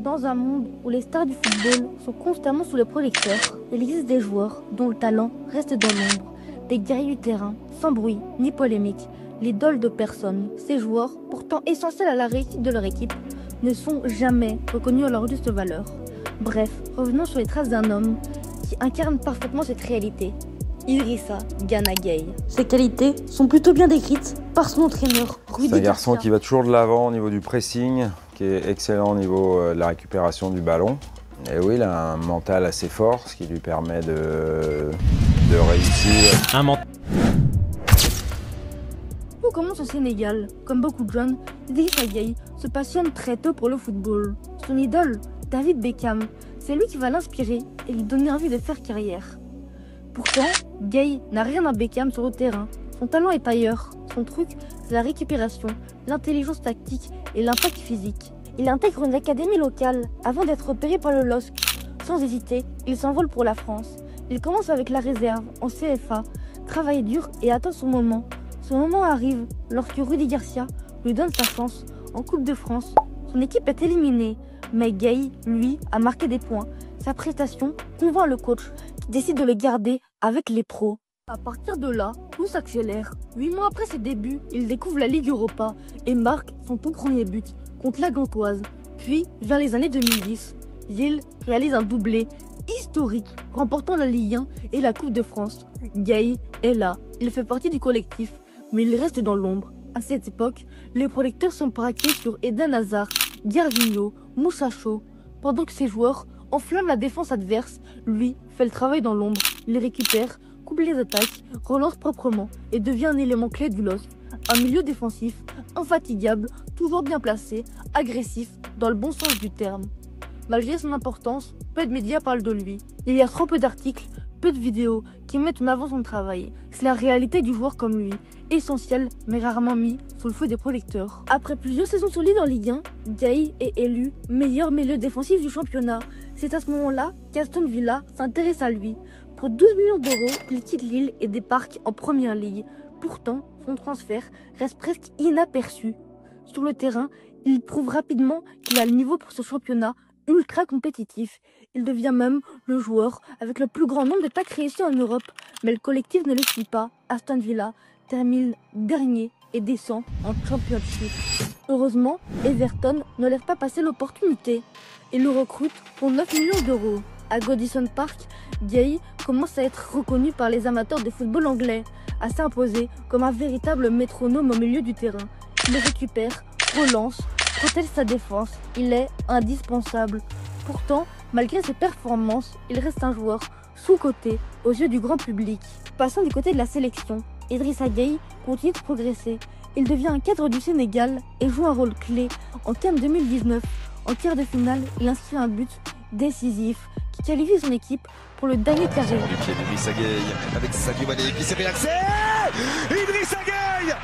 Dans un monde où les stars du football sont constamment sous les projecteurs, il existe des joueurs dont le talent reste dans l'ombre, des guerriers du terrain, sans bruit ni polémique, l'idole de personne. Ces joueurs, pourtant essentiels à la réussite de leur équipe, ne sont jamais reconnus à leur juste valeur. Bref, revenons sur les traces d'un homme qui incarne parfaitement cette réalité. Idrissa Gana Gueye. Ses qualités sont plutôt bien décrites par son entraîneur, Rudy Garcia. C'est un garçon qui va toujours de l'avant au niveau du pressing, qui est excellent au niveau de la récupération du ballon. Et oui, il a un mental assez fort, ce qui lui permet de réussir. Tout commence au Sénégal. Comme beaucoup de jeunes, Idrissa Gueye se passionne très tôt pour le football. Son idole, David Beckham, c'est lui qui va l'inspirer et lui donner envie de faire carrière. Pourtant, Gueye n'a rien à Beckham sur le terrain. Son talent est ailleurs. Son truc, c'est la récupération, l'intelligence tactique et l'impact physique. Il intègre une académie locale avant d'être repéré par le LOSC. Sans hésiter, il s'envole pour la France. Il commence avec la réserve en CFA, travaille dur et attend son moment. Son moment arrive lorsque Rudy Garcia lui donne sa chance en Coupe de France. Son équipe est éliminée, mais Gueye, lui, a marqué des points. Sa prestation convainc le coach qui décide de le garder avec les pros. À partir de là, tout s'accélère. 8 mois après ses débuts, il découvre la Ligue Europa et marque son tout premier but contre la Gantoise. Puis, vers les années 2010, Lille réalise un doublé historique, remportant la Ligue 1 et la Coupe de France. Gueye est là, il fait partie du collectif, mais il reste dans l'ombre. À cette époque, les projecteurs sont braqués sur Eden Hazard, Gervinho, Moussa Sow. Pendant que ces joueurs enflamment la défense adverse, lui fait le travail dans l'ombre. Il récupère, coupe les attaques, relance proprement et devient un élément clé du LOSC. Un milieu défensif, infatigable, toujours bien placé, agressif, dans le bon sens du terme. Malgré son importance, peu de médias parlent de lui. Il y a trop peu d'articles, peu de vidéos qui mettent en avant son travail. C'est la réalité du joueur comme lui, essentiel mais rarement mis sous le feu des projecteurs. Après plusieurs saisons solides en Ligue 1, Gueye est élu meilleur milieu défensif du championnat. C'est à ce moment-là qu'Aston Villa s'intéresse à lui. Pour 12 millions d'euros, il quitte Lille et débarque en Première Ligue. Pourtant, son transfert reste presque inaperçu. Sur le terrain, il prouve rapidement qu'il a le niveau pour ce championnat ultra compétitif. Il devient même le joueur avec le plus grand nombre de tacles réussis en Europe. Mais le collectif ne le suit pas. Aston Villa termine dernier et descend en Championship. Heureusement, Everton ne laisse pas passer l'opportunité. Il le recrute pour 9 millions d'euros. À Goodison Park, Gueye commence à être reconnu par les amateurs de football anglais, à s'imposer comme un véritable métronome au milieu du terrain. Il récupère, relance, protège sa défense, il est indispensable. Pourtant, malgré ses performances, il reste un joueur sous-coté aux yeux du grand public. Passons du côté de la sélection. Idrissa Gueye continue de progresser. Il devient un cadre du Sénégal et joue un rôle clé en termes 2019. En quart de finale, il inscrit un but décisif qui qualifie son équipe pour le dernier carré. Du pied d'Idrissa Gueye avec Sadio Mané qui s'est relaxé. Idrissa Gueye,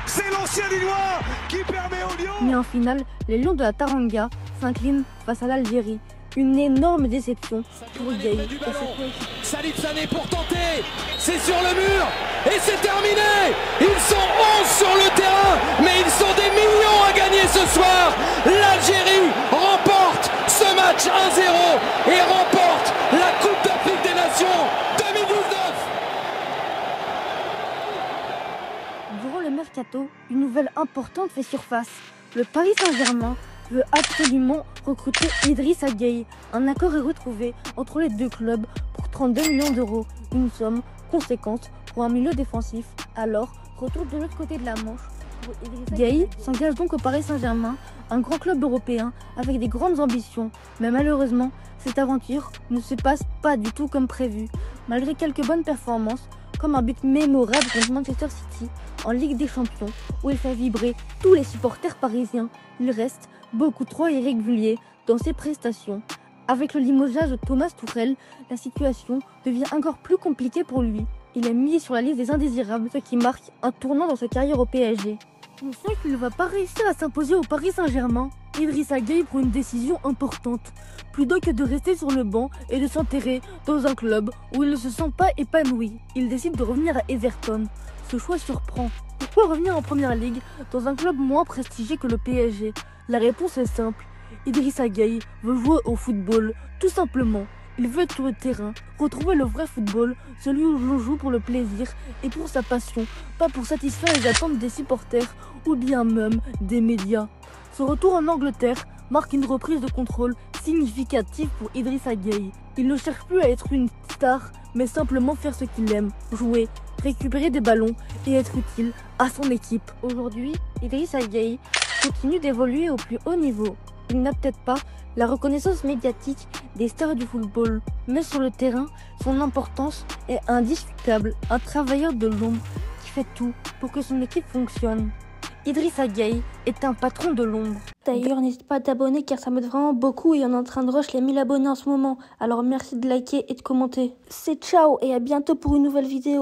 c'est l'ancien Lillois qui permet aux Lions. Mais en finale, les Lions de la Taranga s'inclinent face à l'Algérie. Une énorme déception pour Gueye et ses coéquipiers. Salif Sané pour tenter, c'est sur le mur et c'est terminé. Ils sont 11 sur le terrain, mais ils sont des millions à gagner ce soir. L'Algérie remporte ce match 1-0 et remporte la Coupe d'Afrique des Nations 2019. Durant le mercato, une nouvelle importante fait surface. Le Paris Saint-Germain veut absolument recruter Idrissa Gueye. Un accord est retrouvé entre les deux clubs pour 32 millions d'euros, une somme conséquente pour un milieu défensif. Alors, retour de l'autre côté de la Manche. Gueye s'engage donc au Paris Saint-Germain, un grand club européen avec des grandes ambitions. Mais malheureusement, cette aventure ne se passe pas du tout comme prévu. Malgré quelques bonnes performances, comme un but mémorable contre Manchester City en Ligue des Champions, où il fait vibrer tous les supporters parisiens, il reste beaucoup trop irrégulier dans ses prestations. Avec le limogeage de Thomas Tuchel, la situation devient encore plus compliquée pour lui. Il est mis sur la liste des indésirables, ce qui marque un tournant dans sa carrière au PSG. On sait qu'il ne va pas réussir à s'imposer au Paris Saint-Germain. Idrissa Gueye prend une décision importante. Plutôt que de rester sur le banc et de s'enterrer dans un club où il ne se sent pas épanoui, il décide de revenir à Everton. Ce choix surprend. Pourquoi revenir en Première Ligue dans un club moins prestigieux que le PSG? La réponse est simple. Idrissa Gueye veut jouer au football, tout simplement. Il veut être sur le terrain, retrouver le vrai football, celui où l'on joue pour le plaisir et pour sa passion, pas pour satisfaire les attentes des supporters ou bien même des médias. Son retour en Angleterre marque une reprise de contrôle significative pour Idrissa Gueye. Il ne cherche plus à être une star, mais simplement faire ce qu'il aime, jouer, récupérer des ballons et être utile à son équipe. Aujourd'hui, Idrissa Gueye continue d'évoluer au plus haut niveau. Il n'a peut-être pas la reconnaissance médiatique des stars du football, mais sur le terrain, son importance est indiscutable. Un travailleur de l'ombre qui fait tout pour que son équipe fonctionne. Idrissa Gueye est un patron de l'ombre. D'ailleurs, n'hésite pas à t'abonner car ça m'aide vraiment beaucoup et on est en train de rush les 1000 abonnés en ce moment. Alors merci de liker et de commenter. C'est ciao et à bientôt pour une nouvelle vidéo.